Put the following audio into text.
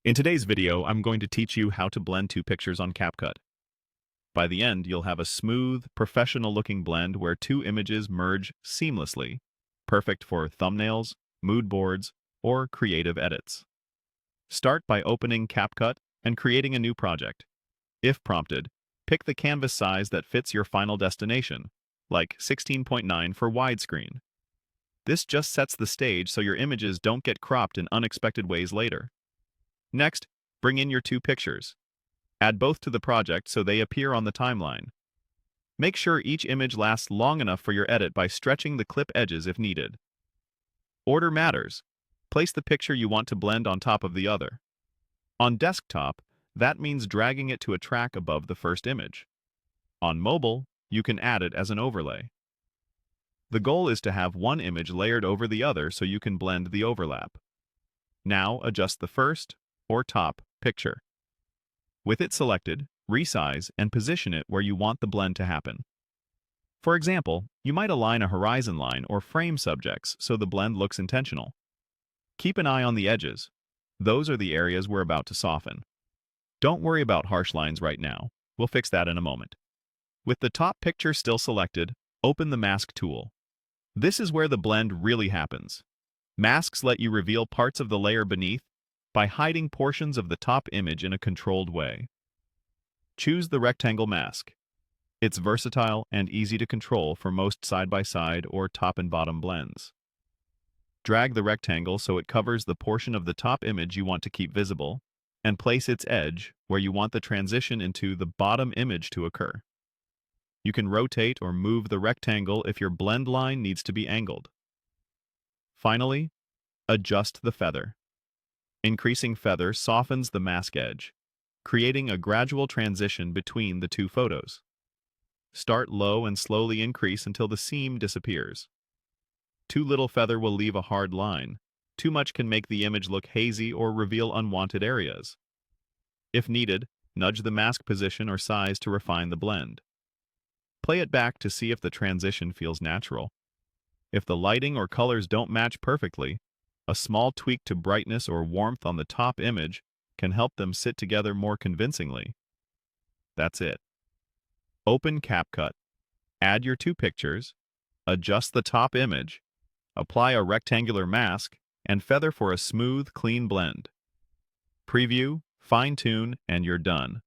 In today's video, I'm going to teach you how to blend two pictures on CapCut. By the end, you'll have a smooth, professional-looking blend where two images merge seamlessly, perfect for thumbnails, mood boards, or creative edits. Start by opening CapCut and creating a new project. If prompted, pick the canvas size that fits your final destination, like 16.9 for widescreen. This just sets the stage so your images don't get cropped in unexpected ways later. Next, bring in your two pictures. Add both to the project so they appear on the timeline. Make sure each image lasts long enough for your edit by stretching the clip edges if needed. Order matters. Place the picture you want to blend on top of the other. On desktop, that means dragging it to a track above the first image. On mobile, you can add it as an overlay. The goal is to have one image layered over the other so you can blend the overlap. Now adjust the first, or top, picture. With it selected, resize and position it where you want the blend to happen. For example, you might align a horizon line or frame subjects so the blend looks intentional. Keep an eye on the edges. Those are the areas we're about to soften. Don't worry about harsh lines right now. We'll fix that in a moment. With the top picture still selected, open the Mask tool. This is where the blend really happens. Masks let you reveal parts of the layer beneath by hiding portions of the top image in a controlled way. Choose the rectangle mask. It's versatile and easy to control for most side-by-side or top and bottom blends. Drag the rectangle so it covers the portion of the top image you want to keep visible, and place its edge where you want the transition into the bottom image to occur. You can rotate or move the rectangle if your blend line needs to be angled. Finally, adjust the feather. Increasing feather softens the mask edge, creating a gradual transition between the two photos. Start low and slowly increase until the seam disappears. Too little feather will leave a hard line. Too much can make the image look hazy or reveal unwanted areas. If needed, nudge the mask position or size to refine the blend. Play it back to see if the transition feels natural. If the lighting or colors don't match perfectly, a small tweak to brightness or warmth on the top image can help them sit together more convincingly. That's it. Open CapCut. Add your two pictures. Adjust the top image. Apply a rectangular mask and feather for a smooth, clean blend. Preview, fine-tune, and you're done.